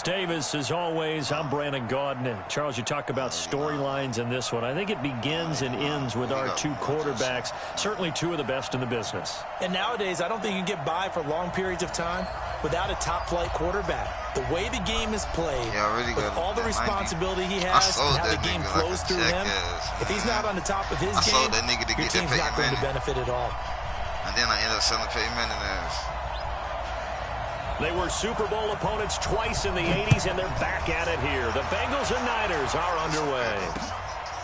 Davis, as always, I'm Brandon Gaudin. Charles, you talk about storylines in this one. I think it begins and ends with our two quarterbacks, certainly two of the best in the business. And nowadays, I don't think you can get by for long periods of time without a top-flight quarterback. The way the game is played, with all the responsibility he has, and how the game flows through him, if he's not on the top of his game, your team's not going to benefit at all. And then I ended up selling Peyton Manning ass. They were Super Bowl opponents twice in the 80s, and they're back at it here. The Bengals and Niners are underway.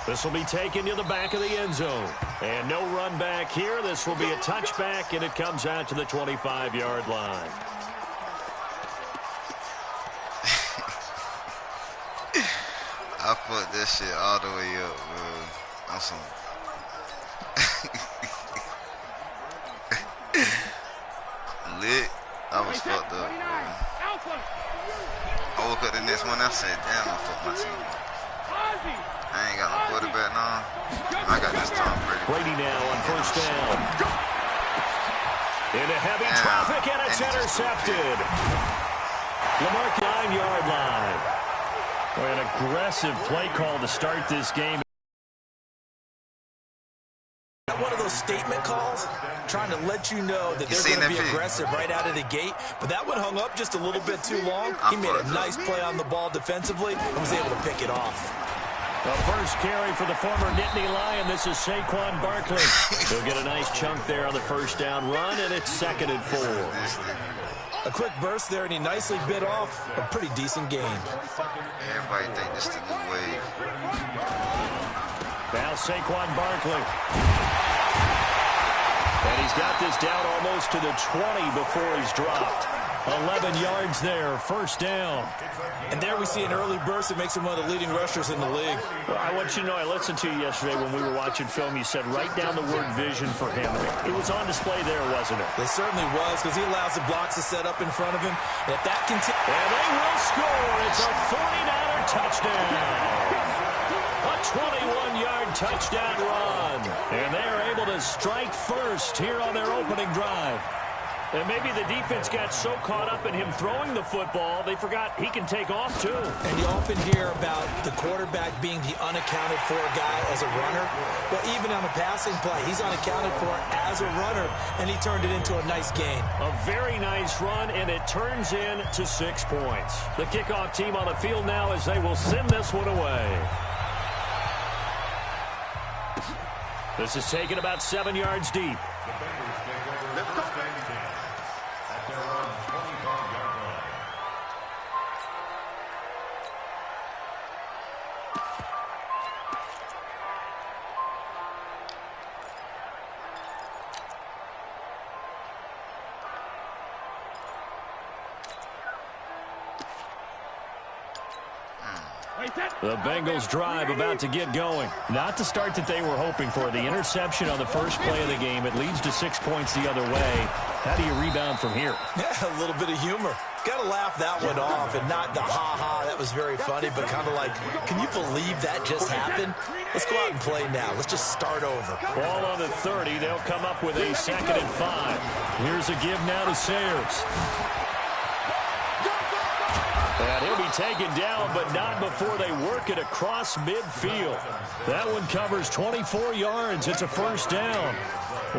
This will be taken to the back of the end zone. And no run back here. This will be a touchback, and it comes out to the 25-yard line. I put this shit all the way up, bro. I'm some... lit. I was fucked up, bro. I woke up the next one, I said, damn, I fucked my team. I ain't got no quarterback now. I got this Tom Brady. Brady now on first down. Into heavy traffic, and it's intercepted. Lamar 9-yard line. An aggressive play call to start this game. One of those statement calls, trying to let you know that they're going to be aggressive right out of the gate. But that one hung up just a little bit too long. He made a nice play on the ball defensively and was able to pick it off. The first carry for the former Nittany Lion. This is Saquon Barkley. He'll get a nice chunk there on the first down run, and it's 2nd and 4. A quick burst there, and he nicely bit off a pretty decent gain. Everybody think this is the new wave. Now Saquon Barkley. And he's got this down almost to the 20 before he's dropped. 11 yards there, first down. And there we see an early burst that makes him one of the leading rushers in the league. Well, I want you to know, I listened to you yesterday when we were watching film. You said write down the word vision for him. It was on display there, wasn't it? It certainly was, because he allows the blocks to set up in front of him. And if that continues... And they will score. It's a 49er touchdown. A 21-yard touchdown run. And they are able to strike first here on their opening drive. And maybe the defense got so caught up in him throwing the football, they forgot he can take off, too. And you often hear about the quarterback being the unaccounted-for guy as a runner. But even on a passing play, he's unaccounted for as a runner, and he turned it into a nice gain. A very nice run, and it turns into 6 points. The kickoff team on the field now as they will send this one away. This is taken about 7 yards deep. The Bengals drive about to get going. Not the start that they were hoping for. The interception on the first play of the game. It leads to 6 points the other way. How do you rebound from here? Yeah, a little bit of humor. Got to laugh that one off, and not the ha-ha, that was very funny, but kind of like, can you believe that just happened? Let's go out and play now. Let's just start over. Ball on the 30. They'll come up with a 2nd and 5. Here's a give now to Sayers. And he'll be taken down, but not before they work it across midfield. That one covers 24 yards. It's a first down.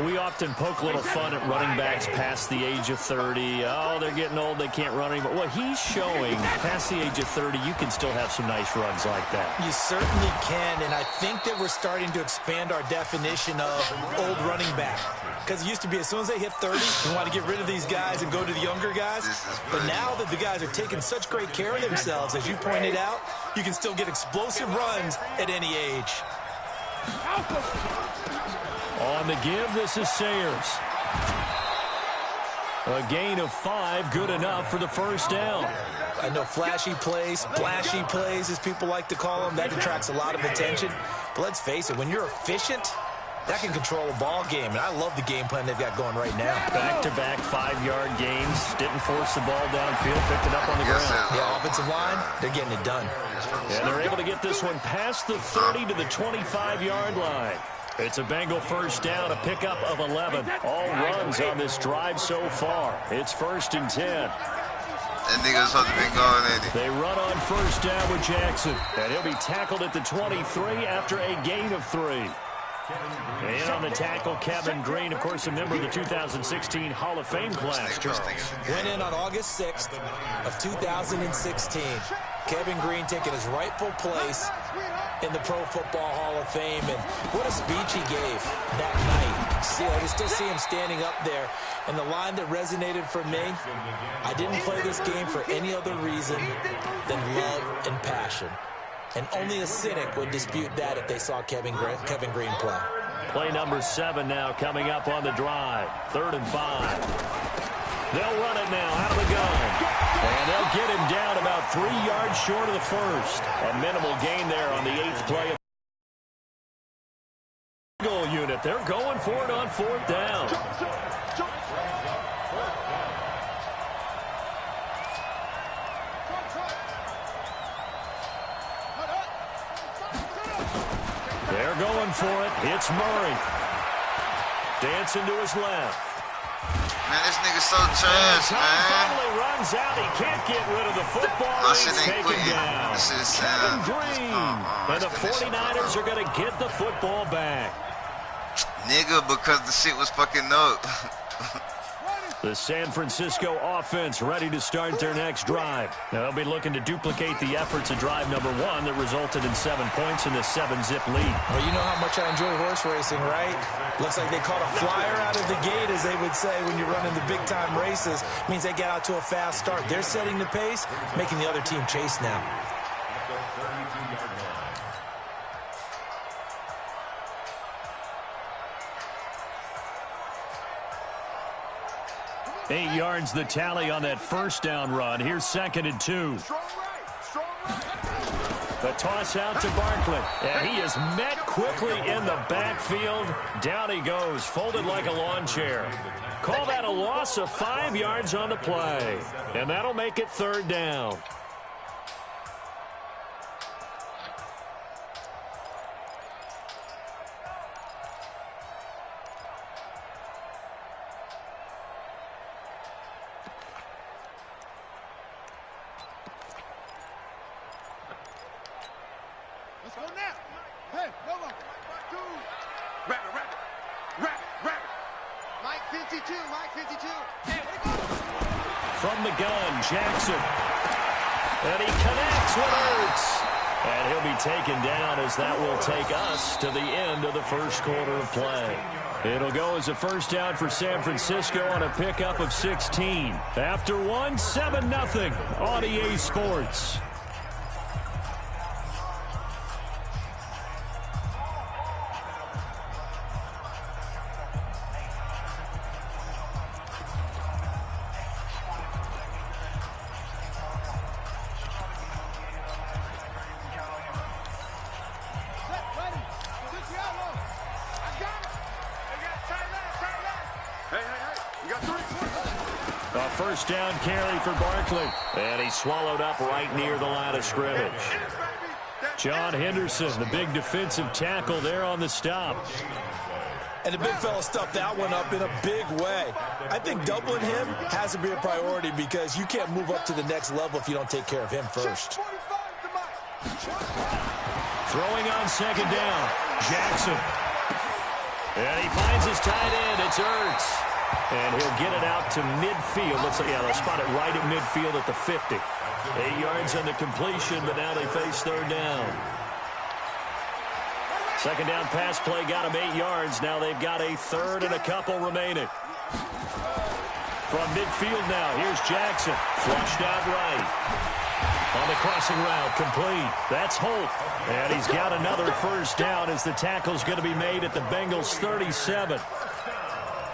We often poke a little fun at running backs past the age of 30. Oh, they're getting old. They can't run anymore. Well, he's showing past the age of 30, you can still have some nice runs like that. You certainly can, and I think that we're starting to expand our definition of old running back. Because it used to be as soon as they hit 30, we want to get rid of these guys and go to the younger guys. But now that the guys are taking such great care of themselves, as you pointed out, you can still get explosive runs at any age. On the give, this is Sayers. A gain of 5, good enough for the first down. I know flashy plays, splashy plays, as people like to call them, that attracts a lot of attention. But let's face it, when you're efficient, that can control a ball game, and I love the game plan they've got going right now. Back-to-back 5-yard gains. Didn't force the ball downfield. Picked it up on the ground. Yeah, offensive line, they're getting it done. And they're able to get this one past the 30 to the 25-yard line. It's a Bengal first down, a pickup of 11. All runs on this drive so far. It's 1st and 10. That nigga's supposed to be going in it. They run on first down with Jackson. And he'll be tackled at the 23 after a gain of 3. And on the tackle, Kevin Green, of course, a member of the 2016 Hall of Fame class, Charles. Went in on August 6th of 2016. Kevin Green taking his rightful place in the Pro Football Hall of Fame. And what a speech he gave that night. See, I can still see him standing up there. And the line that resonated for me, I didn't play this game for any other reason than love and passion. And only a cynic would dispute that if they saw Kevin Green play. Play number 7 now coming up on the drive. 3rd and 5. They'll run it now out of the gun. And they'll get him down about 3 yards short of the first. A minimal gain there on the 8th play of the goal unit. They're going for it on 4th down. They're going for it. It's Murray. Dancing to his left. Man, this nigga's so trash, man. Finally runs out. He can't get rid of the football. My shit He's ain't taken down. This is Kevin Green. And the 49ers are going to get the football back. Nigga, because the shit was fucking up. The San Francisco offense ready to start their next drive. They'll be looking to duplicate the efforts of drive number 1 that resulted in 7 points in the 7-zip lead. Well, you know how much I enjoy horse racing, right? Looks like they caught a flyer out of the gate, as they would say when you're running the big-time races. Means they get out to a fast start. They're setting the pace, making the other team chase now. Eight yards the tally on that first down run. Here's 2nd and 2. The toss out to Barkley. And he is met quickly in the backfield. Down he goes, folded like a lawn chair. Call that a loss of 5 yards on the play. And that'll make it 3rd down. From the gun, Jackson. And he connects with Ertz. And he'll be taken down as that will take us to the end of the first quarter of play. It'll go as a first down for San Francisco on a pickup of 16. After 1, 7-0 on EA Sports. A first down carry for Barkley. And he swallowed up right near the line of scrimmage. John Henderson, the big defensive tackle there on the stop. And the big fella stuffed that one up in a big way. I think doubling him has to be a priority because you can't move up to the next level if you don't take care of him first. Throwing on 2nd down, Jackson. And he finds his tight end. It's Ertz. And he'll get it out to midfield. Looks like, yeah, they'll spot it right at midfield at the 50. 8 yards on the completion, but now they face 3rd down. 2nd down pass play got them 8 yards. Now they've got a 3rd and a couple remaining. From midfield now, here's Jackson. Flushed out right. On the crossing route, complete. That's Holt. And he's got another first down as the tackle's going to be made at the Bengals' 37.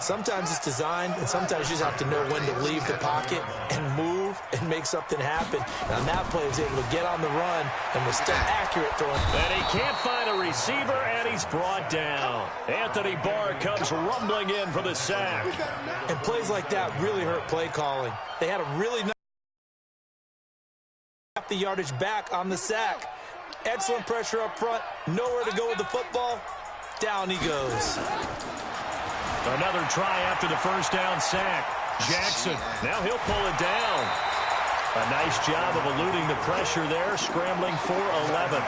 Sometimes it's designed, and sometimes you just have to know when to leave the pocket and move and make something happen. And on that play, he was able to get on the run and was still accurate throwing. And he can't find a receiver, and he's brought down. Anthony Barr comes rumbling in for the sack. And plays like that really hurt play calling. They had a really nice the yardage back on the sack. Excellent pressure up front. Nowhere to go with the football. Down he goes. Another try after the first down sack. Jackson, now he'll pull it down. A nice job of eluding the pressure there, scrambling for 11.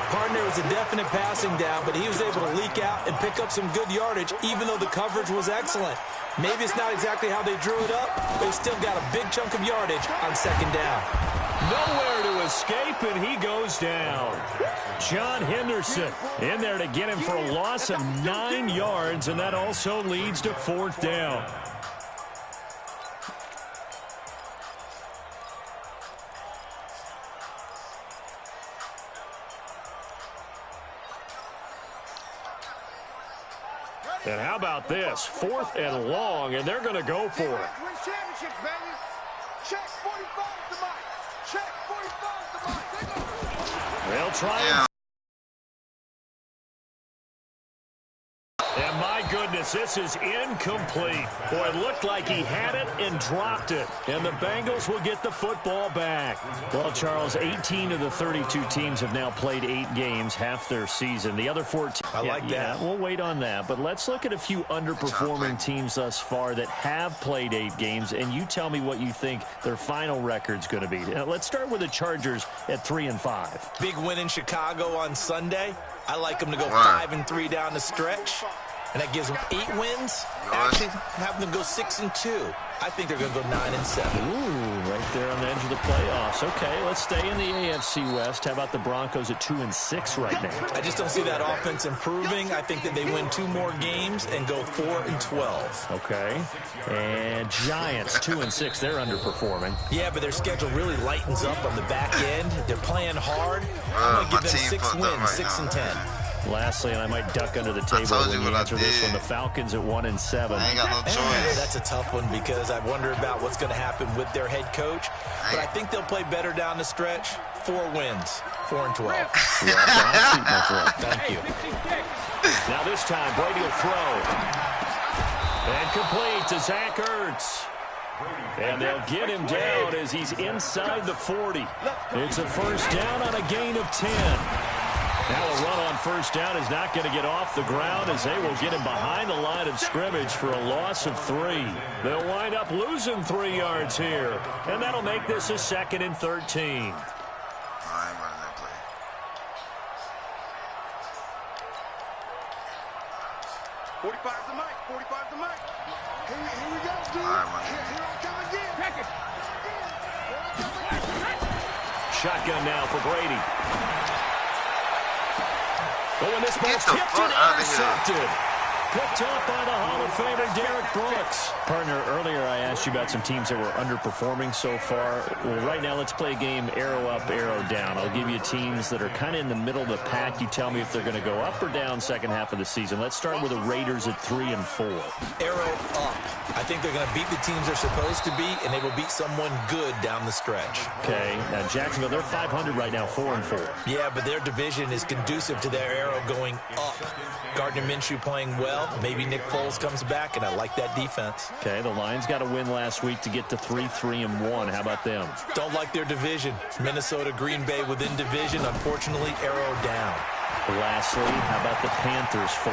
Partner was a definite passing down, but he was able to leak out and pick up some good yardage, even though the coverage was excellent. Maybe it's not exactly how they drew it up, but he still got a big chunk of yardage on second down. Nowhere to escape, and he goes down. John Henderson in there to get him for a loss of 9 yards, and that also leads to 4th down. And how about this? 4th and long, and they're going to go for it. Win championships, baby. Check 45 to Mike. Check 45 to Mike. They'll try Yeah. And my goodness, this is incomplete. Boy, it looked like he had it and dropped it. And the Bengals will get the football back. Well, Charles, 18 of the 32 teams have now played 8 games, half their season. The other 14. I like that. Yeah, we'll wait on that. But let's look at a few underperforming teams thus far that have played 8 games. And you tell me what you think their final record's going to be. Now, let's start with the Chargers at 3-5. Big win in Chicago on Sunday. I like them to go 5-3 down the stretch. And that gives them 8 wins. Actually, have them go 6-2. I think they're going to go 9-7. Ooh, right there on the edge of the playoffs. Okay, let's stay in the AFC West. How about the Broncos at 2-6 right now? I just don't see that offense improving. I think that they win 2 more games and go 4-12. Okay. And Giants, 2-6. They're underperforming. Yeah, but their schedule really lightens up on the back end. They're playing hard. I'm going to give them 6 wins, 6-10. Lastly, and I might duck under the table when you answer this one, the Falcons at 1-7. I ain't got no choice. That's a tough one because I wonder about what's going to happen with their head coach. But I think they'll play better down the stretch. 4 wins, 4-12. Yeah, Thank you. Now this time, Brady will throw. And complete to Zach Ertz. And they'll get him down as he's inside the 40. It's a first down on a gain of 10. Now a run on first down is not going to get off the ground as they will get him behind the line of scrimmage for a loss of 3. They'll wind up losing 3 yards here. And that'll make this a 2nd and 13. I ain't running that play. Forty-five to Mike. 45 to Mike. Here we go, dude. All right, man. Here I come again. Check it. Shotgun now for Brady. Oh, and this ball's the tipped fuck and out of here. intercepted. Picked off by the Hall of Famer Derek Brooks. Partner, earlier I asked you about some teams that were underperforming so far. Well, right now let's play a game arrow up, arrow down. I'll give you teams that are kind of in the middle of the pack. You tell me if they're going to go up or down second half of the season. Let's start with the Raiders at 3-4. Arrow up. I think they're going to beat the teams they're supposed to beat, and they will beat someone good down the stretch. Okay, now Jacksonville, they're 500 right now, 4-4. Yeah, but their division is conducive to their arrow going up. Gardner Minshew playing well. Maybe Nick Foles comes back, and I like that defense. Okay, the Lions got a win last week to get to 3-1. How about them? Don't like their division. Minnesota, Green Bay within division. Unfortunately, arrow down. Lastly, how about the Panthers, 4-3?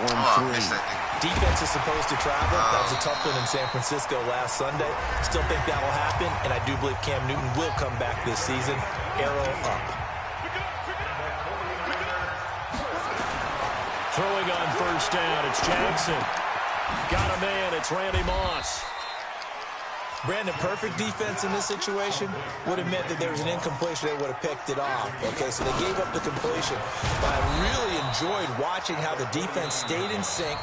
Defense is supposed to travel. That was a tough one in San Francisco last Sunday. Still think that will happen, and I do believe Cam Newton will come back this season. Arrow up. Throwing on first down, it's Jackson. Got a man, it's Randy Moss. Brandon, perfect defense in this situation would have meant that there was an incompletion. They would have picked it off. Okay, so they gave up the completion. But I really enjoyed watching how the defense stayed in sync,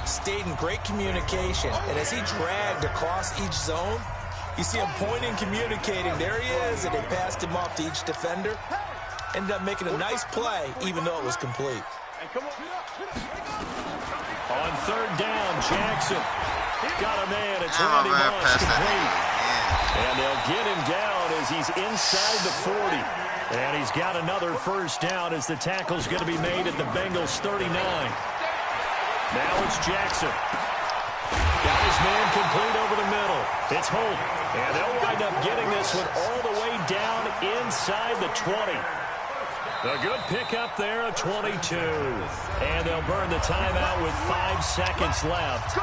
stayed in great communication. And as he dragged across each zone, you see him pointing, communicating. There he is, and they passed him off to each defender. Ended up making a nice play, even though it was complete. On third down, Jackson. Got a man, it's Randy Moss, complete. And they'll get him down as he's inside the 40. And he's got another first down as the tackle's going to be made at the Bengals 39. Now it's Jackson. Got his man complete over the middle. It's Holt. And they'll wind up getting this one all the way down inside the 20. A good pickup there at 22. And they'll burn the timeout with 5 seconds left.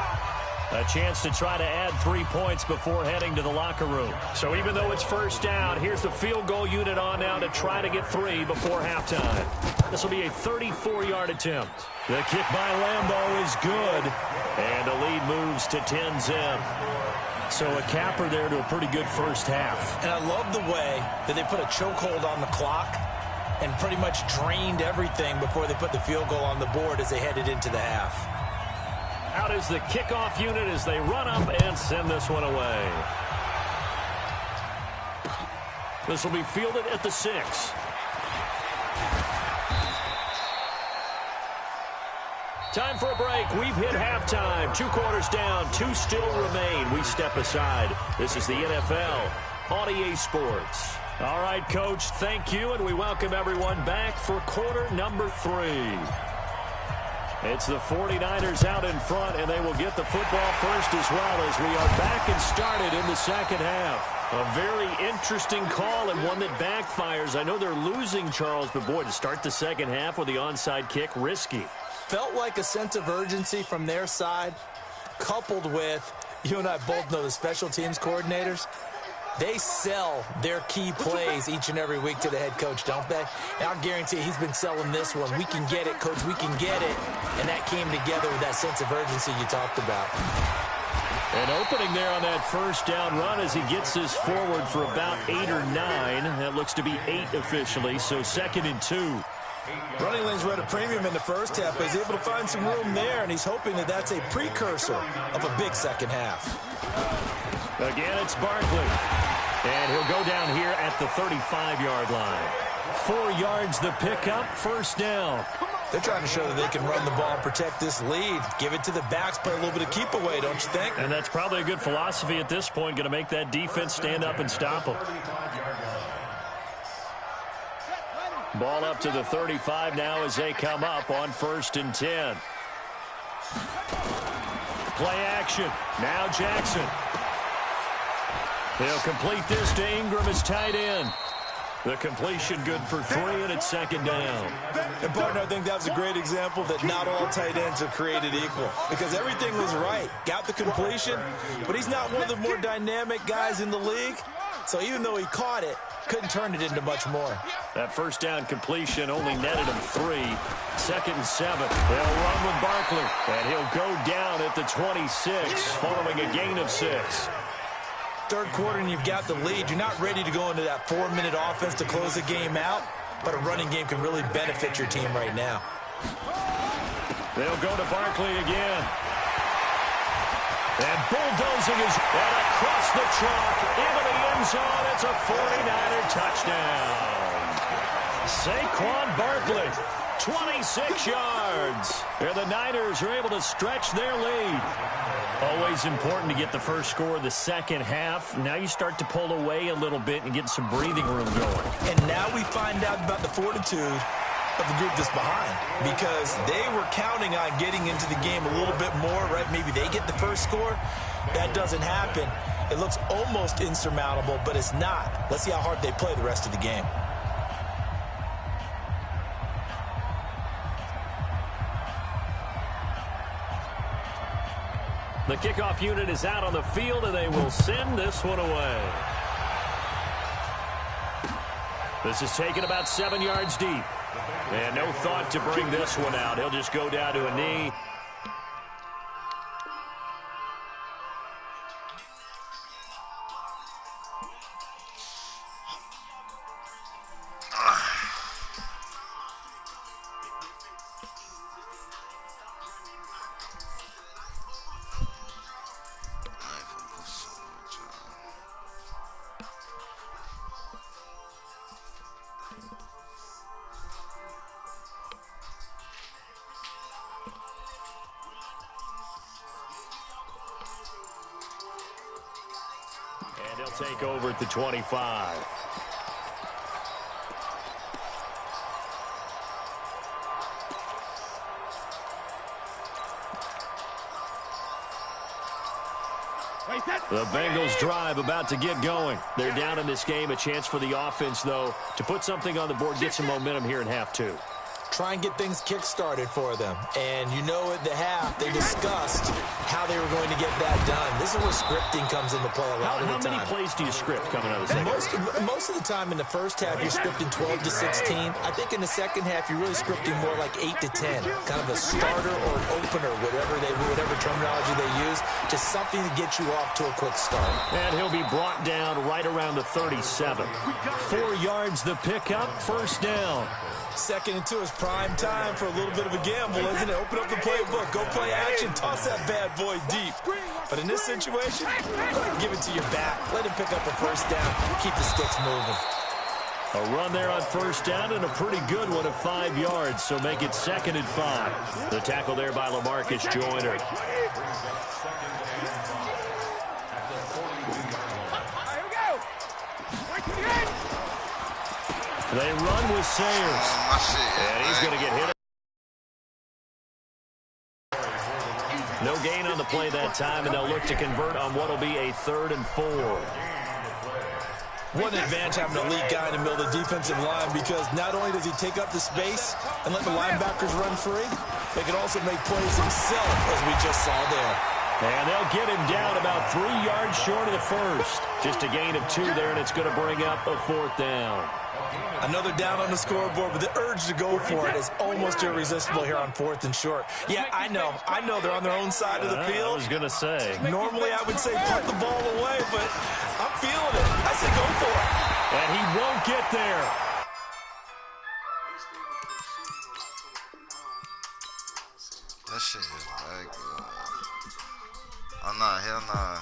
A chance to try to add 3 points before heading to the locker room. So even though it's first down, here's the field goal unit on now to try to get 3 before halftime. This will be a 34-yard attempt. The kick by Lambeau is good, and the lead moves to 10-zip. So a capper there to a pretty good first half. And I love the way that they put a chokehold on the clock and pretty much drained everything before they put the field goal on the board as they headed into the half. Out is the kickoff unit as they run up and send this one away. This will be fielded at the 6. Time for a break. We've hit halftime. 2 quarters down. 2 still remain. We step aside. This is the NFL on EA Sports. All right, Coach, thank you, and we welcome everyone back for quarter number 3. It's the 49ers out in front, and they will get the football first as well as we are back and started in the second half. A very interesting call and one that backfires. I know they're losing, Charles, but boy, to start the second half with the onside kick, risky. Felt like a sense of urgency from their side, coupled with, you and I both know the special teams coordinators. They sell their key plays each and every week to the head coach, don't they? And I'll guarantee he's been selling this one. We can get it, coach, we can get it. And that came together with that sense of urgency you talked about. An opening there on that first down run as he gets this forward for about 8 or 9. That looks to be 8 officially, so 2nd and 2. Running lanes were at a premium in the first half, but he's able to find some room there, and he's hoping that that's a precursor of a big second half. Again, it's Barkley. And he'll go down here at the 35-yard line. 4 yards the pickup, first down. They're trying to show that they can run the ball and protect this lead. Give it to the backs, play a little bit of keep away, don't you think? And that's probably a good philosophy at this point, going to make that defense stand up and stop them. Ball up to the 35 now as they come up on 1st and 10. Play action. Now Jackson. He'll complete this to Ingram as tight end. The completion good for 3, and it's 2nd down. And, partner, I think that was a great example that not all tight ends are created equal. Because everything was right. Got the completion, but he's not one of the more dynamic guys in the league. So even though he caught it, couldn't turn it into much more. That first down completion only netted him 3. 2nd and 7. They'll run with Barkley, and he'll go down at the 26 following a gain of 6. Third quarter and you've got the lead. You're not ready to go into that 4-minute offense to close the game out, but a running game can really benefit your team right now. They'll go to Barkley again. And bulldozing is and across the chalk into the end zone. It's a 49er touchdown. Saquon Barkley, 26 yards. And the Niners are able to stretch their lead. Always important to get the first score of the second half. Now you start to pull away a little bit and get some breathing room going. And now we find out about the fortitude of the group that's behind, because they were counting on getting into the game a little bit more, right? Maybe they get the first score. That doesn't happen. It looks almost insurmountable, but it's not. Let's see how hard they play the rest of the game. The kickoff unit is out on the field, and they will send this one away. This is taken about 7 yards deep. And no thought to bring this one out. He'll just go down to a knee. They'll take over at the 25. The Bengals drive about to get going. They're down in this game. A chance for the offense, though, to put something on the board, get some momentum here in half 2. try and get things kick-started for them. And you know at the half, they discussed how they were going to get that done. This is where scripting comes into play a lot of the time. How many plays do you script coming out of the second? Most of the time in the first half, you're scripting 12 to 16. I think in the second half, you're really scripting more like 8 to 10. Kind of a starter or an opener, whatever terminology they use. Just something to get you off to a quick start. And he'll be brought down right around the 37. 4 yards the pickup, first down. 2nd and 2 is prime time for a little bit of a gamble, isn't it? Open up the playbook, go play action, toss that bad boy deep. But in this situation, go ahead and give it to your back. Let him pick up a first down, keep the sticks moving. A run there on first down and a pretty good one of 5 yards, so make it 2nd and 5. The tackle there by LaMarcus Joyner. They run with Sayers. And he's going to get hit. No gain on the play that time, and they'll look to convert on what will be a 3rd and 4. What an advantage having an elite guy in the middle of the defensive line, because not only does he take up the space and let the linebackers run free, they can also make plays himself, as we just saw there. And they'll get him down about 3 yards short of the first. Just a gain of 2 there, and it's going to bring up a 4th down. Another down on the scoreboard, but the urge to go for it is almost irresistible here on 4th and short. Yeah, I know they're on their own side of the field. I was going to say. Normally I would say put the ball away, but I'm feeling it. I say go for it. And he won't get there. That shit is like, oh nah, hell nah.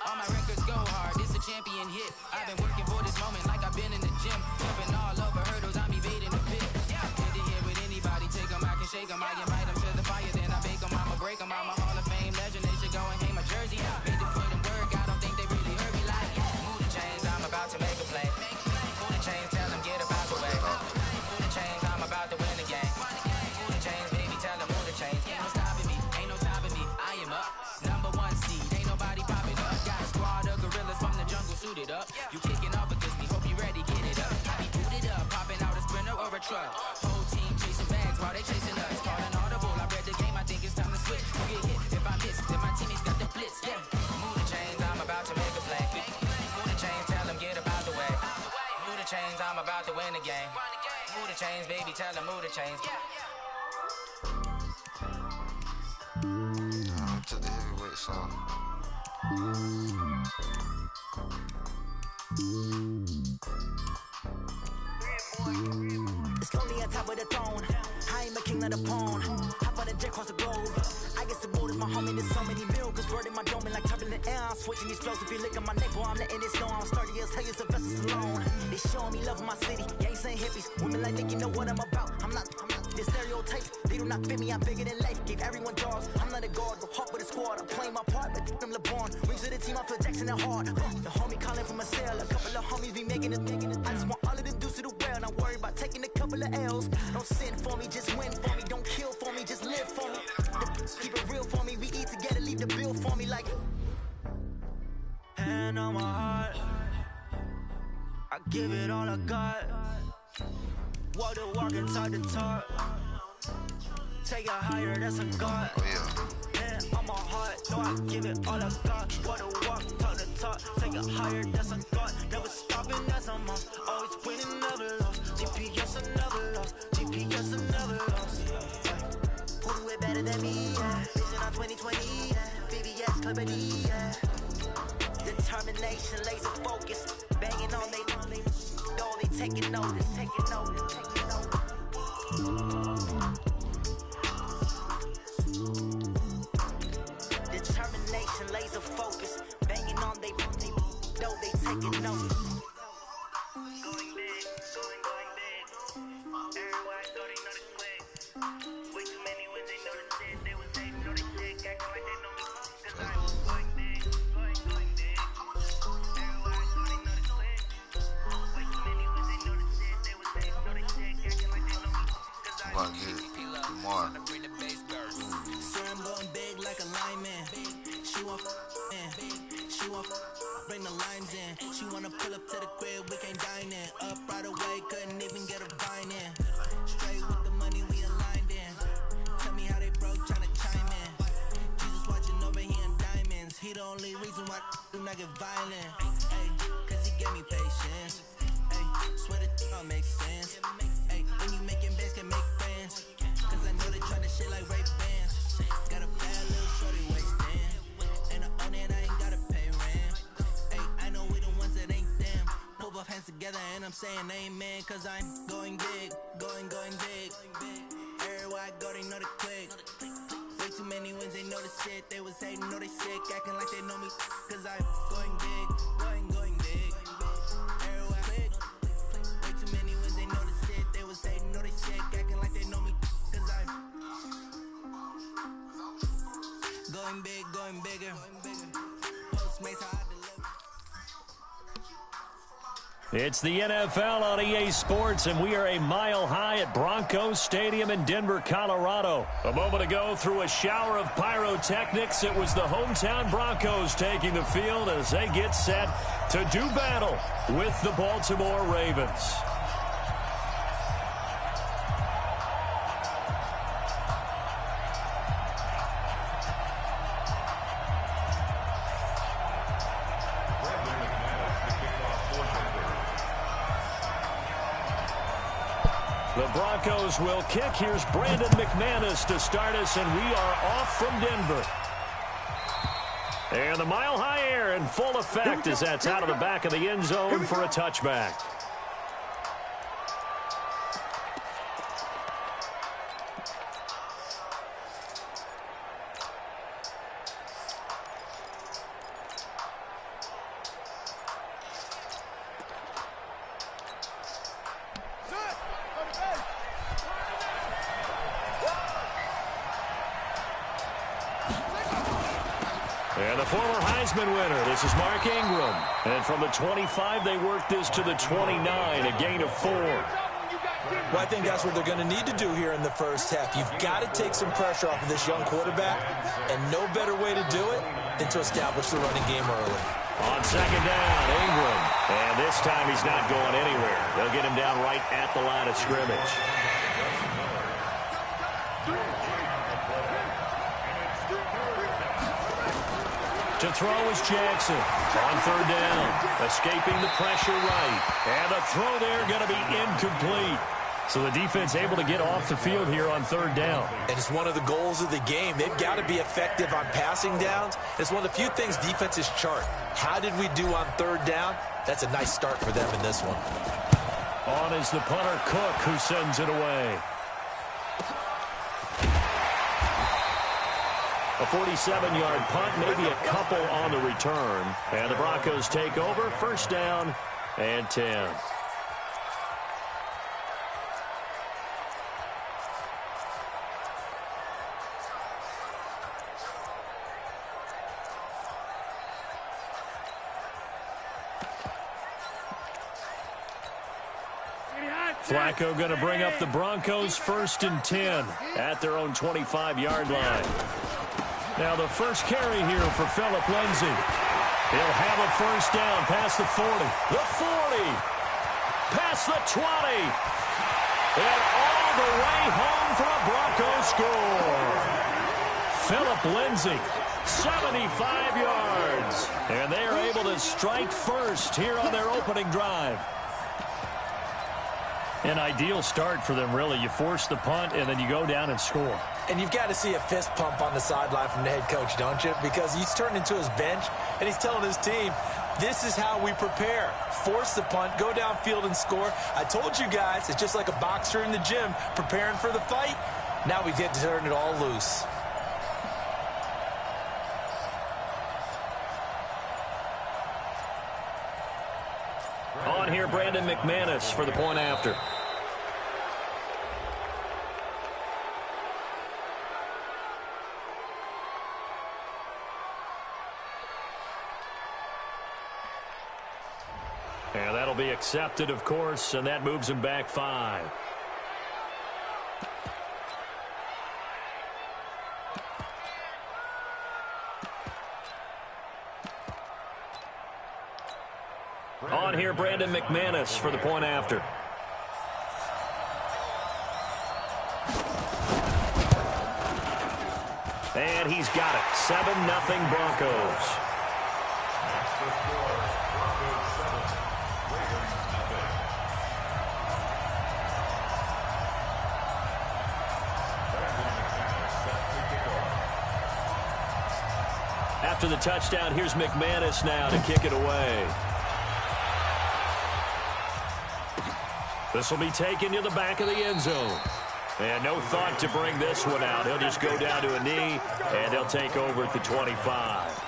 All my records go hard, this a champion hit. I've been working for this moment like I've been in the gym. Jumping all over hurdles, I'm evading the pit. Hit to hit with anybody, take them, I can shake them. I invite them to the fire, then I bake them. I'ma break them, I'm a Hall of Fame legend. They should go and hang my jersey. Made to put in work, I don't think they really heard me like. Move the chains, I'm about to make a play. Move the chains, tell them get about the way. Move the chains, I'm about to win the game. Move the chains, baby, tell them move the chains. Ain't no stopping me, ain't no stopping me. I am up, #1 seed, ain't nobody popping up. Got a squad of gorillas from the jungle suited up. You kicking off against me, hope you ready, get it up. I be booted up, popping out a sprinter or a truck. Whole team chasing bags while they chasing us. Call an audible, I read the game, I think it's time to switch. You get hit if I miss, then my teammates got the blitz, yeah. Move the chains, I'm about to make a play. Move the chains, tell them get about the way. Move the chains, I'm about to win the game. Move the chains, baby, tell them move the chains. To the heavyweight song. It's lonely on top of the throne. I am a king of the pawn. Hop on the jet across the globe. I guess the road is my homie. There's so many milk. Word in my dome like turbulent air. I'm switching these flows. If you lick on my neck, boy, I'm letting it snow. I'm sturdy as hell, it's a vessel alone. They showing me love in my city. Gangs ain't hippies. Women like think you know what I'm about. I'm not the stereotypes. They do not fit me. I'm bigger than life. Gave everyone jaws. I'm not a guard. Go hard with a squad. I'm playing my part, but them LeBron. Rings to the team. I feel Jackson and hard. The homie calling from a cell. A couple of homies be making it. I just want all of them dudes to do well. Not worry about taking a couple of L's. Don't sin for me, just win for me. Don't kill for me, just live for me. Keep it real for me. We eat together, leave the bill for me like. Hand on my heart, I give it all I got. Walk the walk and talk the talk. Take it higher, that's a God. Hand on my heart, no, I give it all I got. Walk the walk, talk the talk. Take it higher, that's a God. Never stopping, that's a must. Always winning, never lost. GPS, I never lost. GPS, I never lost. Who do it better than me? Yeah. Vision on Clarity, yeah. Determination, laser focus. Banging on they taking notice, taking notice, taking notice. Determination, laser focus. Banging on they taking notice. Going big, going big. Everywhere I go, they know the quick. Way too many when they know the shit. They would say, know the shit, acting like they know me. Cause I was going big, going big. Everywhere I go, they know the quick. Way too many when they know the shit. They would say, know the shit, acting like they know me. Cause I was Tomorrow. so I'm going big like a lineman. She want bring the limes in. She wanna pull up to the crib, we can't dine in. Up right away, couldn't even get a vine in. Straight with the money we aligned in. Tell me how they broke, tryna chime in. Jesus watching over here in diamonds. He the only reason why do not get violent. Ay, cause he gave me patience. Ay, swear that all makes sense. Ay, when you making bands can make friends. Cause I know they tryna shit like Ray Bans. Got a bad little shorty wasting. And I own it, I ain't gotta pay rent. Ay, I know we the ones that ain't them. Pull both hands together and I'm saying amen. Cause I'm going big, going big. Everywhere I go, they know the click. Way too many wins, they know the shit. They was hating, know they sick, acting like they know me. Cause I'm going big, going big. Everywhere I click. Way too many wins, they know the shit. They was hating, know they sick, acting like they know me. Cause I'm going big, going bigger. Postmates how I deliver. It's the NFL on EA Sports, and we are a mile high at Broncos Stadium in Denver, Colorado. A moment ago, through a shower of pyrotechnics, it was the hometown Broncos taking the field as they get set to do battle with the Baltimore Ravens. The Broncos will kick. Here's Brandon McManus to start us, and we are off from Denver. And the mile-high air in full effect as that's out of the back of the end zone for a touchback. And the former Heisman winner, this is Mark Ingram. And from the 25, they work this to the 29, a gain of 4. Well, I think that's what they're going to need to do here in the first half. You've got to take some pressure off of this young quarterback, and no better way to do it than to establish the running game early. On second down, Ingram. And this time he's not going anywhere. They'll get him down right at the line of scrimmage. To throw is Jackson. On third down. Escaping the pressure right. And the throw there going to be incomplete. So the defense able to get off the field here on third down. And it's one of the goals of the game. They've got to be effective on passing downs. It's one of the few things defenses chart. How did we do on third down? That's a nice start for them in this one. On is the punter, Cook, who sends it away. A 47-yard punt, maybe a couple on the return. And the Broncos take over, first down and 10. Flacco going to bring up the Broncos first and 10 at their own 25-yard line. Now the first carry here for Phillip Lindsay. He'll have a first down past the 40. The 40. Past the 20. And all the way home for a Broncos score. Phillip Lindsay, 75 yards. And they are able to strike first here on their opening drive. An ideal start for them, really. You force the punt, and then you go down and score. And you've got to see a fist pump on the sideline from the head coach, don't you? Because he's turned into his bench, and he's telling his team, this is how we prepare. Force the punt, go downfield and score. I told you guys, it's just like a boxer in the gym preparing for the fight. Now we get to turn it all loose. On here, Brandon McManus for the point after. And that'll be accepted, of course, and that moves him back 5. On here, Brandon McManus for the point after. And he's got it. 7-0 Broncos. After the touchdown, here's McManus now to kick it away. This will be taken to the back of the end zone. And no thought to bring this one out. He'll just go down to a knee, and they'll take over at the 25.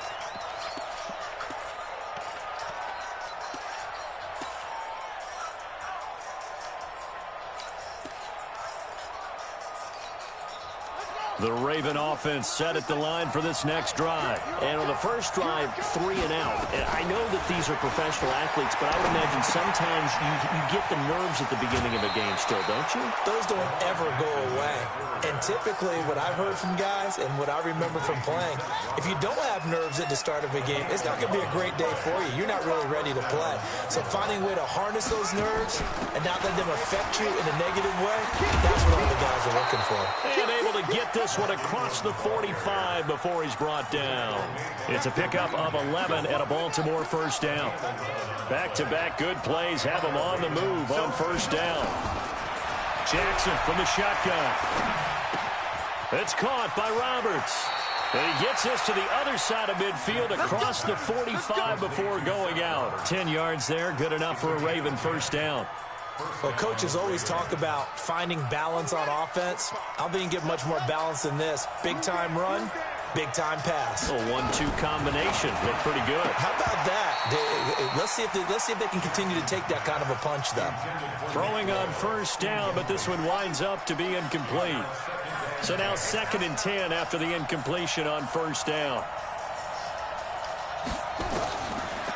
The Raven offense set at the line for this next drive. And on the first drive, 3 and out. And I know that these are professional athletes, but I would imagine sometimes you get the nerves at the beginning of a game still, don't you? Those don't ever go away. And typically what I've heard from guys and what I remember from playing, if you don't have nerves at the start of a game, it's not going to be a great day for you. You're not really ready to play. So finding a way to harness those nerves and not let them affect you in a negative way, that's what all the guys are looking for. And able to get this one across the 45 before he's brought down. It's a pickup of 11 and a Baltimore first down. Back-to-back good plays have him on the move on first down. Jackson from the shotgun. It's caught by Roberts. And he gets this to the other side of midfield across the 45 before going out. 10 yards there, good enough for a Raven first down. Well, coaches always talk about finding balance on offense. I don't think you get much more balance than this. Big-time run, big-time pass. A 1-2 combination. Look pretty good. How about that? Let's see if they can continue to take that kind of a punch, though. Throwing on first down, but this one winds up to be incomplete. So now 2nd and 10 after the incompletion on first down.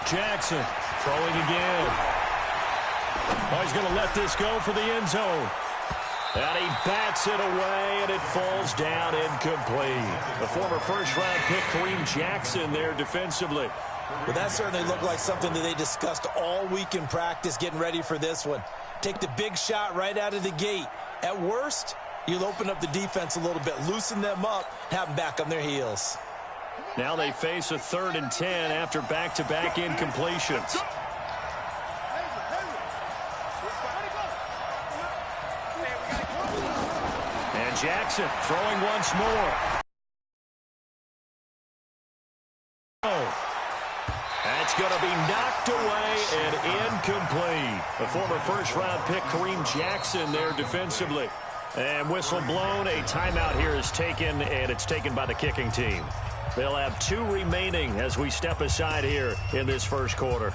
Jackson throwing again. Oh, he's going to let this go for the end zone. And he bats it away, and it falls down incomplete. The former first-round pick, Kareem Jackson, there defensively. Well, that certainly looked like something that they discussed all week in practice getting ready for this one. Take the big shot right out of the gate. At worst, you'll open up the defense a little bit, loosen them up, have them back on their heels. Now they face a 3rd and 10 after back-to-back incompletions. Jackson throwing once more. That's going to be knocked away and incomplete. The former first-round pick, Kareem Jackson, there defensively. And whistle blown. A timeout here is taken, and it's taken by the kicking team. They'll have 2 remaining as we step aside here in this first quarter.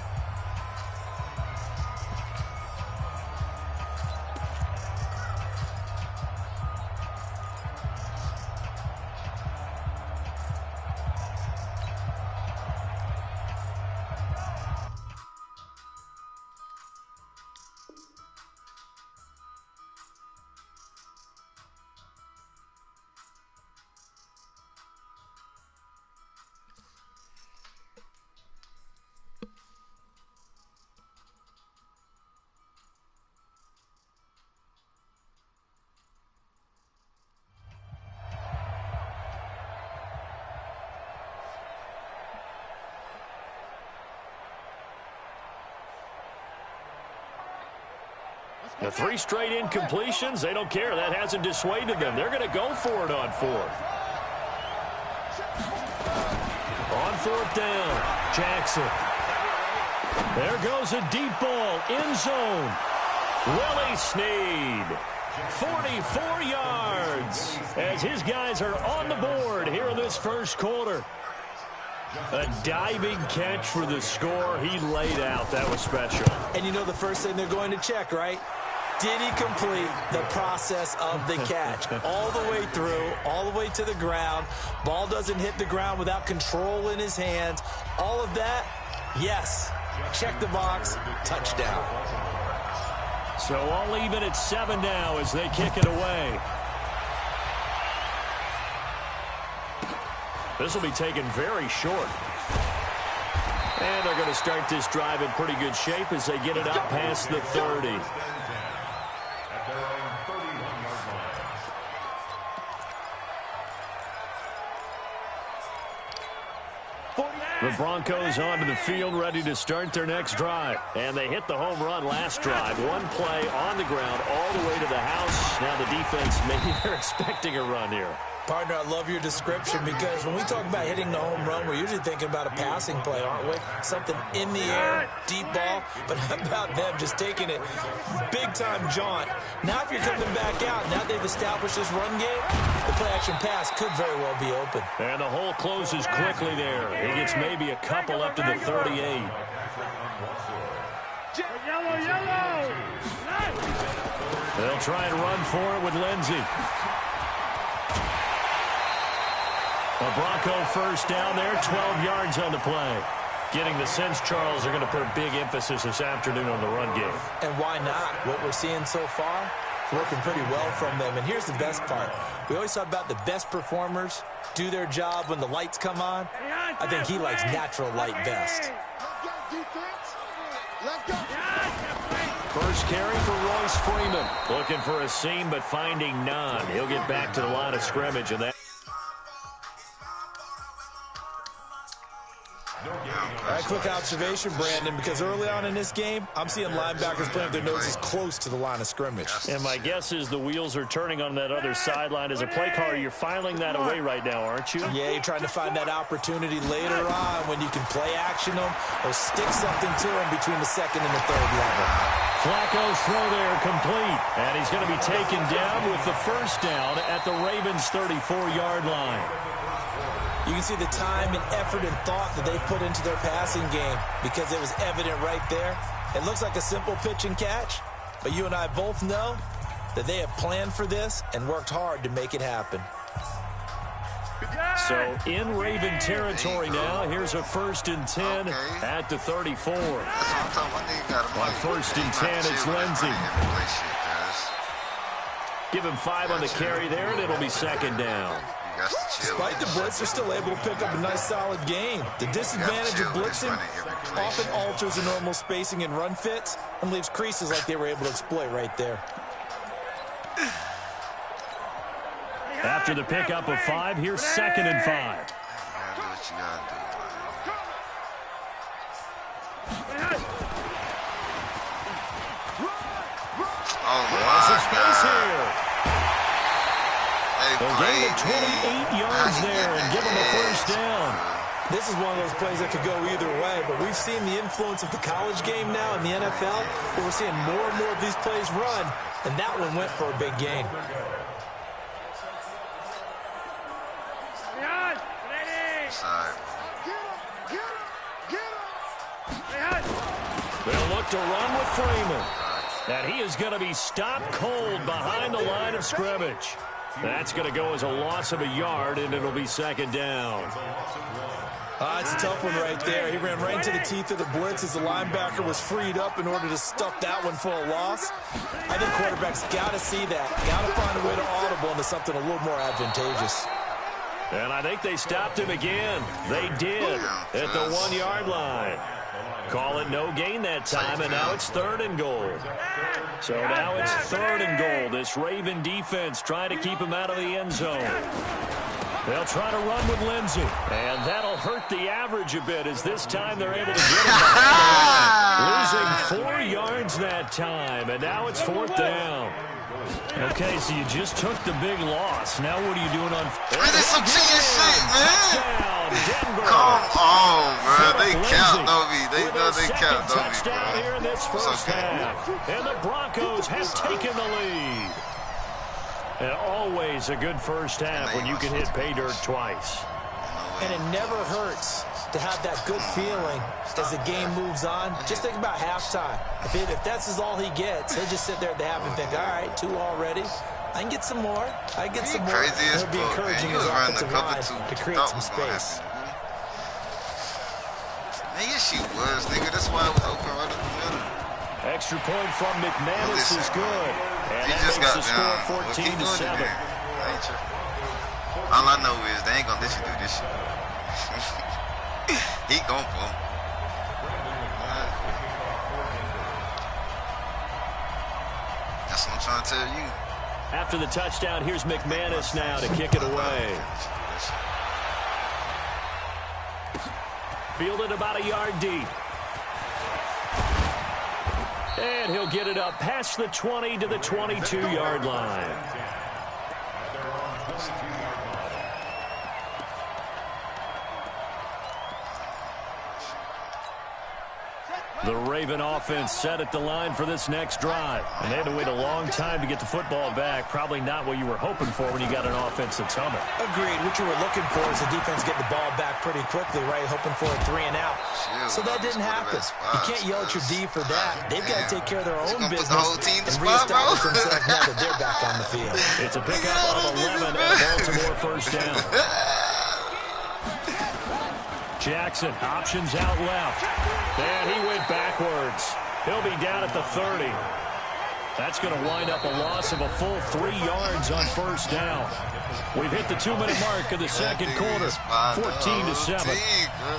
The 3 straight incompletions, they don't care. That hasn't dissuaded them. They're going to go for it on 4th. On 4th down, Jackson. There goes a deep ball, end zone. Willie Snead, 44 yards, as his guys are on the board here in this first quarter. A diving catch for the score. He laid out. That was special. And you know the first thing they're going to check, right? Did he complete the process of the catch? All the way through, all the way to the ground. Ball doesn't hit the ground without control in his hands. All of that, yes. Check the box, touchdown. So all even at 7 now as they kick it away. This will be taken very short. And they're going to start this drive in pretty good shape as they get it out past the 30. The Broncos onto the field, ready to start their next drive. And they hit the home run last drive. One play on the ground all the way to the house. Now the defense, maybe they're expecting a run here. Partner, I love your description because when we talk about hitting the home run, we're usually thinking about a passing play, aren't we? Something in the air, deep ball. But how about them just taking it big-time jaunt? Now if you're coming back out, now they've established this run game, the play-action pass could very well be open. And the hole closes quickly there. He gets maybe a couple up to the 38. Yellow. They'll try and run for it with Lindsey. A Bronco first down there, 12 yards on the play. Getting the sense, Charles, they're going to put a big emphasis this afternoon on the run game. And why not? What we're seeing so far, it's working pretty well from them. And here's the best part. We always talk about the best performers do their job when the lights come on. I think he likes natural light best. First carry for Royce Freeman. Looking for a seam, but finding none. He'll get back to the line of scrimmage, and that. All right, quick observation, Brandon, because early on in this game, I'm seeing linebackers putting their noses close to the line of scrimmage. And my guess is the wheels are turning on that other sideline. As a play caller, you're filing that away right now, aren't you? Yeah, you're trying to find that opportunity later on when you can play action them or stick something to them between the second and the third level. Flacco's throw there complete, and he's going to be taken down with the first down at the Ravens' 34-yard line. You can see the time and effort and thought that they put into their passing game because it was evident right there. It looks like a simple pitch and catch, but you and I both know that they have planned for this and worked hard to make it happen. So in Raven territory now, here's a 1st and 10 at the 34. On 1st and 10, it's Lindsey. Give him 5 on the carry there, and it'll be 2nd down. Despite the blitz, they're still able to pick up a nice, solid gain. The disadvantage of blitzing often alters the normal spacing and run fits and leaves creases like they were able to exploit right there. After the pickup of 5, here's 2nd and 5. Lots of space here. They'll gain 28 yards there and give them a first down. This is one of those plays that could go either way, but we've seen the influence of the college game now in the NFL, where we're seeing more and more of these plays run, and that one went for a big gain. They'll look to run with Freeman. And he is going to be stopped cold behind the line of scrimmage. That's going to go as a loss of a yard, and it'll be 2nd down. It's a tough one right there. He ran right into the teeth of the blitz as the linebacker was freed up in order to stuff that one for a loss. I think quarterbacks got to see that. Got to find a way to audible into something a little more advantageous. And I think they stopped him again. They did at the 1-yard line. Call it no gain that time, and now it's 3rd and goal. So now it's 3rd and goal. This Raven defense trying to keep him out of the end zone. They'll try to run with Lindsey. And that'll hurt the average a bit as this time they're able to get him back. Losing 4 yards that time, and now it's 4th down. Okay, so you just took the big loss. Now what are you doing on... Man, that's some cheating shit, man. Touchdown, Denver. Come on, bro. They count on me. They know they count on me, touchdown bro. here in this first half. And the Broncos have taken the lead. And always a good first half when you can hit pay dirt twice. And it never hurts to have that good feeling as the game moves on. Just think about halftime. If that's all he gets, he'll just sit there at the half and think, all right, 2 already. I can get some more. I can get some more. Crazy as He'll be encouraging his offensive line to create some space. Man, yes, she was, nigga. That's why I was open right up the middle. Extra point from McManus is good. And he that just makes got the score down. 14-7. All I know is they ain't gonna let you do this shit. He gon' pull. That's what I'm trying to tell you. After the touchdown, here's McManus now to kick it away. Fielded about a yard deep. And he'll get it up past the 20 to the 22-yard line. The Raven offense set at the line for this next drive. And they had to wait a long time to get the football back. Probably not what you were hoping for when you got an offense that's humming. Agreed. What you were looking for is the defense get the ball back pretty quickly, right? Hoping for a 3 and out. So that didn't happen. You can't yell at your D for that. They've got to take care of their own business and reestablish themselves now that they're back on the field. It's a pickup of 11 and Baltimore first down. Jackson options out left. And he went backwards. He'll be down at the 30. That's going to wind up a loss of a full 3 yards on first down. We've hit the 2-minute mark of the second quarter. 14-7.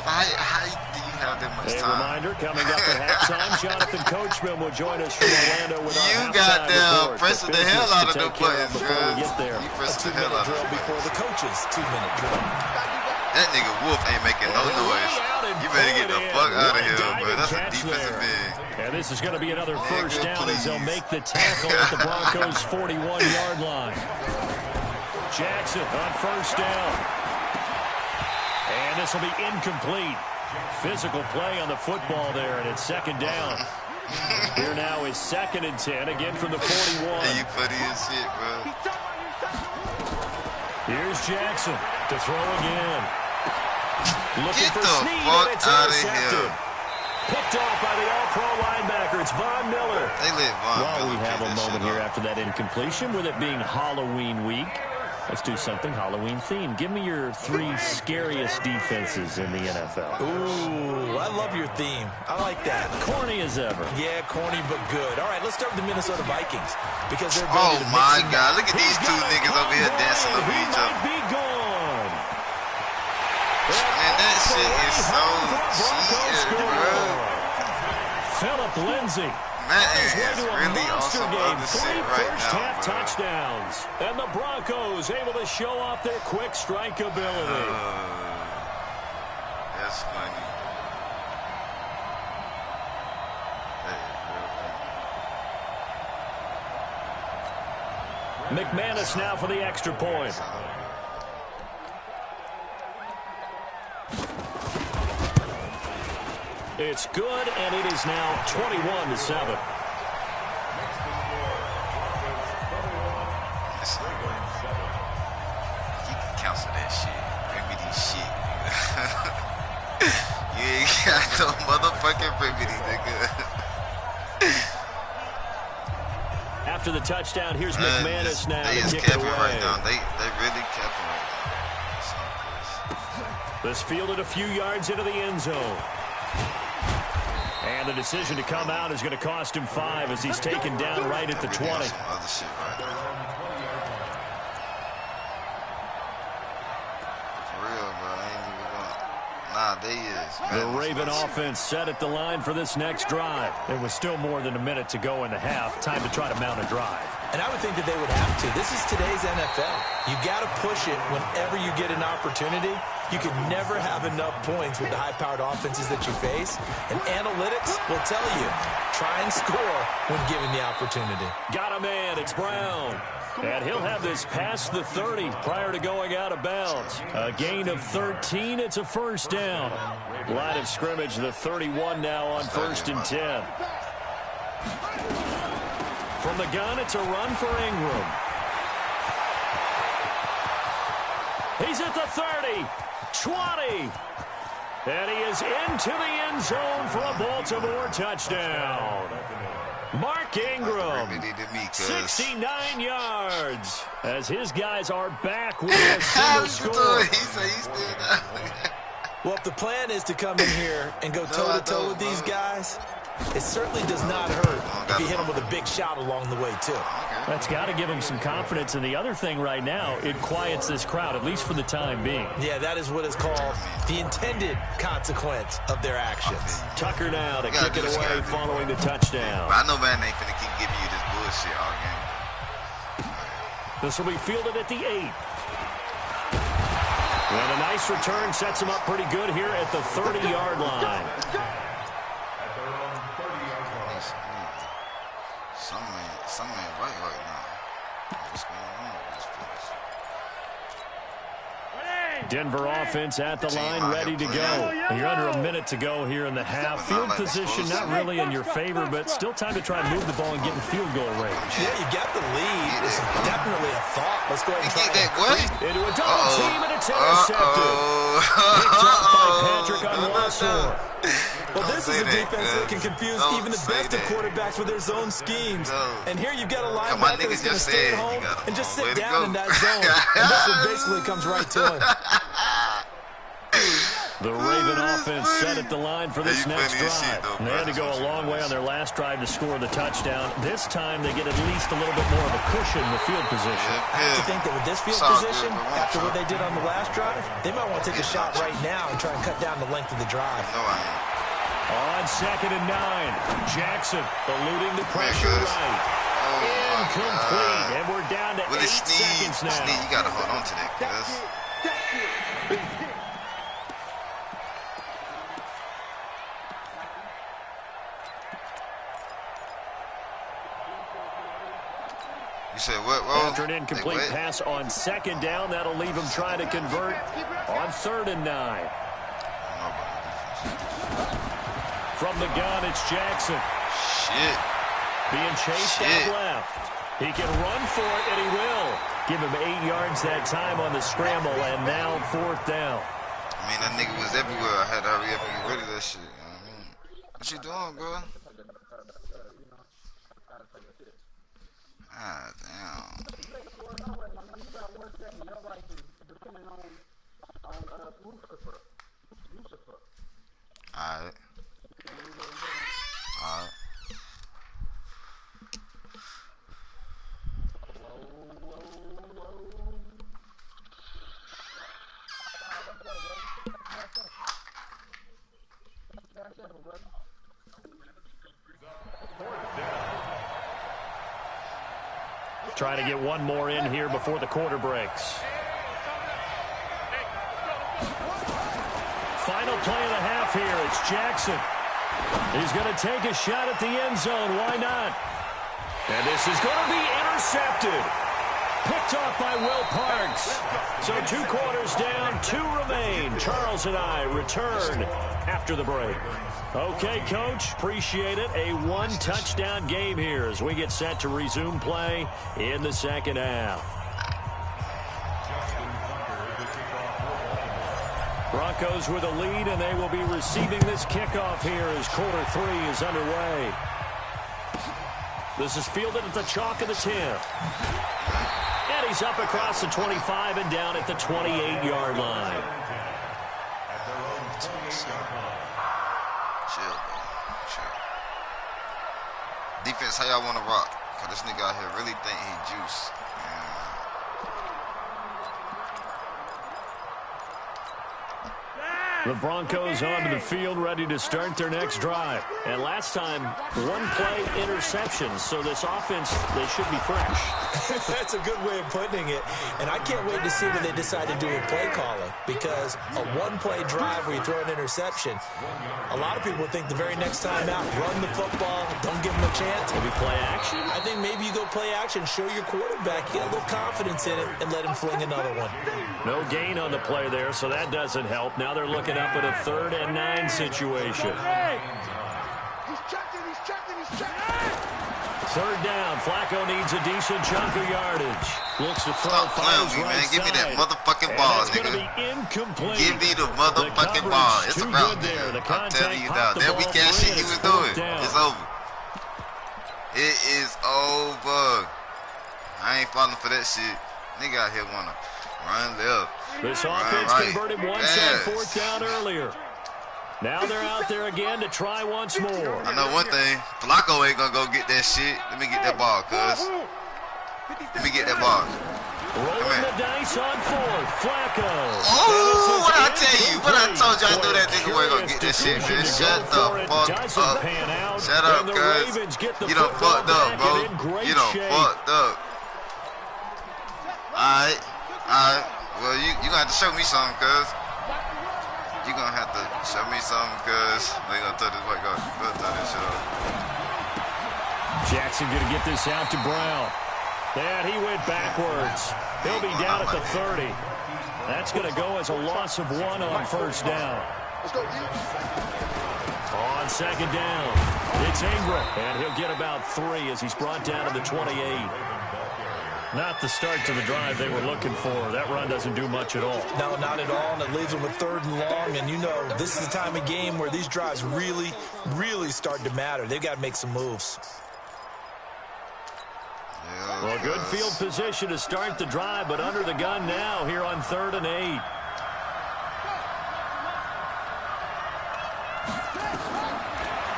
How do you have that much time? A reminder, coming up at halftime, Jonathan Coachman will join us from Orlando with our You got down pressing the hell out of the buttons, before we get there. You pressing the hell out of the buttons. Before the coaches, 2-minute drill. That nigga Wolf ain't making no noise. You better get the fuck out of here, bro. That's a defensive big. And this is going to be another first down as they'll make the tackle at the Broncos' 41-yard line. Jackson on first down. And this will be incomplete. Physical play on the football there, and it's second down. Here now is 2nd and 10, again from the 41. Hey, you funny as shit, bro. Here's Jackson to throw again. Looking Get for the Snead, fuck and it's out of intercepted. here. Picked off by the all-pro linebacker. It's Von Miller. They let Von Well, Miller we have pick a that moment shit here up. after that incompletion with it being Halloween week. Let's do something Halloween themed. Give me your 3 scariest defenses in the NFL. Ooh, I love your theme. I like that. Corny as ever. Yeah, corny but good. All right, let's start with the Minnesota Vikings because they're Oh ready to my mix God, look at these two niggas over here dancing over He each might other. be gone. Man, that shit is so cheated, bro. Philip Lindsay. That His way is to a really monster awesome game. other 3 shit right first-half now, bro. touchdowns. And the Broncos able to show off their quick strike ability. That's funny. That is real funny. McManus now for the extra point. It's good, and it is now 21-7. Listen, you can cancel that shit. Bring me this shit. You ain't got no motherfucking remedy, nigga. After the touchdown, here's McManus now They to is kick it capping away. right now. They really capping right now. This fielded a few yards into the end zone. And the decision to come out is going to cost him 5 as he's taken down right at the 20. Other shit right now. For real, bro. I Nah, they is. The Raven offense set at the line for this next drive. It was still more than a minute to go in the half. Time to try to mount a drive. And I would think that they would have to. This is today's NFL. You got to push it whenever you get an opportunity. You can never have enough points with the high-powered offenses that you face. And analytics will tell you, try and score when given the opportunity. Got a man. It's Brown. And he'll have this past the 30 prior to going out of bounds. A gain of 13. It's a first down. Line of scrimmage, the 31 now on 1st and 10. From the gun, it's a run for Ingram. He's at the 30, 20. And he is into the end zone for a Baltimore touchdown. Mark Ingram, 69 yards, as his guys are back with a single score. Well, if the plan is to come in here and go toe-to-toe with these guys, it certainly does not hurt if you hit them with a big shot along the way, too. That's got to give him some confidence. And the other thing right now, it quiets this crowd, at least for the time being. Yeah, that is what is called the intended consequence of their actions. Tucker now to kick it away following the touchdown. I know man ain't finna keep giving you this bullshit all game. This will be fielded at the 8. And a nice return sets him up pretty good here at the 30-yard line. Some man right now. What's going on with this place? Denver offense at the line, ready to go. And you're under a minute to go here in the half. Field position not really in your favor, but still time to try and move the ball and get in field goal range. Yeah, you got the lead. It's definitely a thought. Let's go ahead and try it. Into a double team, and it's intercepted. Picked up by Patrick on Wassor. Well, this is a defense that can confuse even the best of quarterbacks with their zone schemes. And here you've got a linebacker that's going to stay at home and just sit down in that zone. And this one basically comes right to him. The Raven offense set at the line for this next drive. And they had to go a long way on their last drive to score the touchdown. This time they get at least a little bit more of a cushion with field position. I have to think that with this field position, after what they did on the last drive, they might want to take a shot right now and try and cut down the length of the drive. On 2nd and 9, Jackson eluding the pressure right. Incomplete, and we're down to 8 seconds now. You got to hold on to that, cuz. You said what? After an incomplete pass on 2nd down, that'll leave him trying to convert on 3rd and 9. From the gun, it's Jackson. Shit. Being chased out left. He can run for it, and he will. Give him 8 yards that time on the scramble, and now 4th down. I mean, that nigga was everywhere. I had to hurry up and get rid of that shit. You know what I mean? What you doing, bro? Ah, damn. Alright. Alright. Trying to get one more in here before the quarter breaks. Final play of the half here. It's Jackson. He's going to take a shot at the end zone. Why not? And this is going to be intercepted. Picked off by Will Parks. So 2 quarters down, 2 remain. Charles and I return after the break. Okay, Coach, appreciate it. A 1-touchdown game here as we get set to resume play in the second half. Broncos with a lead, and they will be receiving this kickoff here as quarter 3 is underway. This is fielded at the chalk of the 10. And he's up across the 25 and down at the 28-yard line. Chill, bro. Chill. Defense, how y'all want to rock? Because this nigga out here really think he juice. The Broncos onto the field, ready to start their next drive. And last time, one-play interceptions. So this offense, they should be fresh. That's a good way of putting it. And I can't wait to see what they decide to do with play calling. Because a one-play drive where you throw an interception, a lot of people think the very next time out, run the football, don't give them a chance. Maybe play action? I think maybe you go play action, show your quarterback, get a little confidence in it, and let him fling another one. No gain on the play there, so that doesn't help. Now they're looking up at a 3rd and 9 situation. He's checking, he's checking, he's checking. 3rd down. Flacco needs a decent chunk of yardage. Looks to throw. Stop playing with me, man. Give me that motherfucking ball, nigga. Give me the motherfucking ball. It's a route, nigga. I'm telling you now. That weekend shit he was doing, it's over. It is over. I ain't falling for that shit. Nigga out here wanna run left. This offense converted once on 4th down earlier. Now they're out there again to try once more. I know one thing. Flacco ain't gonna go get that shit. Let me get that ball, cuz. Let me get that ball. Rolling the dice on 4th. Flacco. Oh, what I tell you? What I told you I knew that nigga wasn't gonna get that shit, man. Shut the fuck up. Shut up, cuz. You done fucked up, bro. You done fucked up. Alright. Well, you gonna have to show me something, cuz. You gonna have to show me something, cuz. They gonna throw this, go throw this shit off. Jackson gonna get this out to Brown. And he went backwards. He'll be down at the 30. That's gonna go as a loss of 1 on 1st down. On 2nd down, it's Ingram. And he'll get about 3 as he's brought down to the 28. Not the start to the drive they were looking for. That run doesn't do much at all. No, not at all, and it leaves them with 3rd and long. And you know, this is the time of game where these drives really, really start to matter. They've got to make some moves. Well, good field position to start the drive, but under the gun now here on 3rd and 8.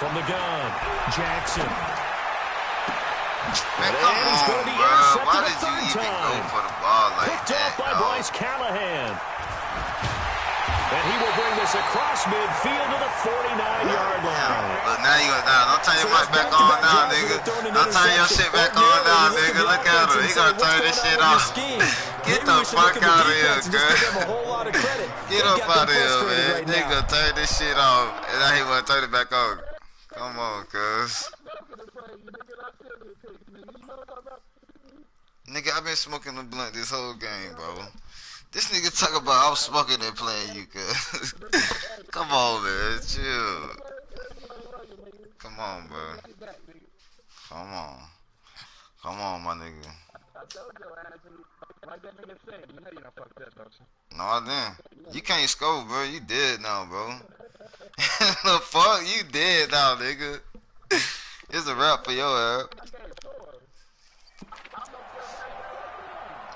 From the gun, Jackson. Man, come on, bro. Why did you even go for the ball like that? Picked off by Bryce Callahan. And he will bring this across midfield to the 49-yard line. Look, now you gonna down. Don't turn your mic back on now, nigga. Don't turn your shit back on now, nigga. Look at him. He gonna turn this shit off. Get the fuck out of here, girl. Get up out of here, man. They gonna turn this shit off. And now he wanna turn it back on. Come on, cuz. Nigga, I've been smoking the blunt this whole game, bro. This nigga talk about I'm smoking and playing you, cuz. Come on, man. Chill. Come on, bro. Come on. Come on, my nigga. No, I didn't. You can't score, bro. You dead now, bro. The fuck? You dead now, nigga. It's a wrap for your ass.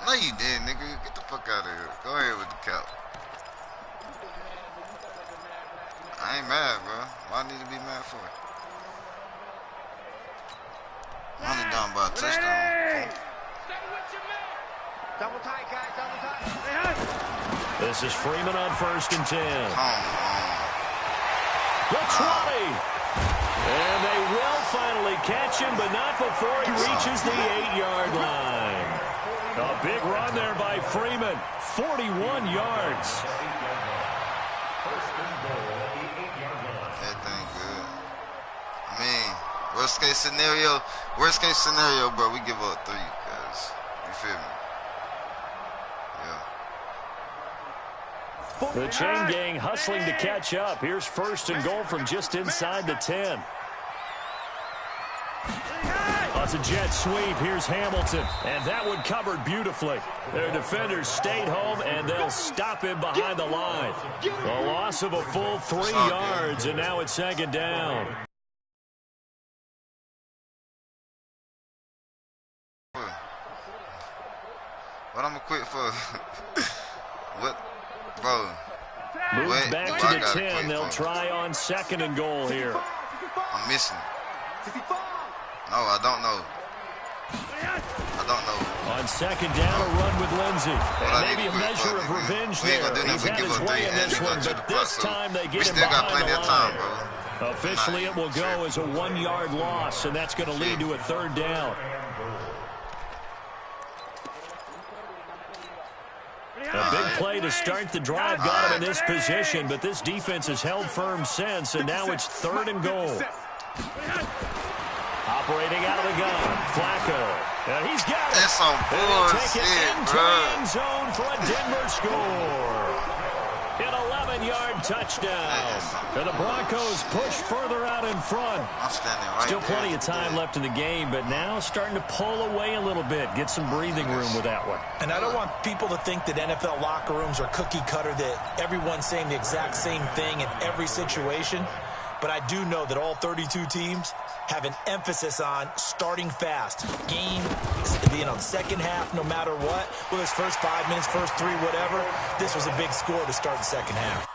No, you did, nigga. Get the fuck out of here. Go ahead with the cap. I ain't mad, bro. Why I need to be mad for it? I'm only down by a touchdown. Double tight, guys. Double tight. This is Freeman on 1st and 10. Come on. The 20. And they will finally catch him, but not before he reaches the 8-yard line. A big run there by Freeman. 41 yards. That thing good. I mean, worst case scenario, bro, we give up 3, guys. You feel me? Yeah. The chain gang hustling to catch up. Here's 1st and goal from just inside the 10. It's a jet sweep. Here's Hamilton. And that one covered beautifully. Their defenders stayed home, and they'll stop him behind the line. A loss of a full 3 yards, and now it's 2nd down. What I'm gonna quit for? What? Bro. Moves back to the 10. They'll try on 2nd and goal here. I'm missing. No, I don't know. I don't know. On On second down, a run with Lindsey. And maybe a measure of revenge there. He's had his way in this one, but this time they get him behind the line. Officially, it will go as a 1-yard loss, and that's going to lead to a third down. A big play to start the drive got him in this position, but this defense has held firm since, and now it's 3rd and goal. Operating out of the gun, Flacco. And he's got it. That's some bullshit, take it into the end zone for a Denver score. An 11-yard touchdown. And the Broncos push further out in front. Still plenty of time left in the game, but now starting to pull away a little bit. Get some breathing room with that one. And I don't want people to think that NFL locker rooms are cookie cutter, that everyone's saying the exact same thing in every situation. But I do know that all 32 teams have an emphasis on starting fast. Game, second half, no matter what. Whether it's first 5 minutes, first 3, whatever. This was a big score to start the second half.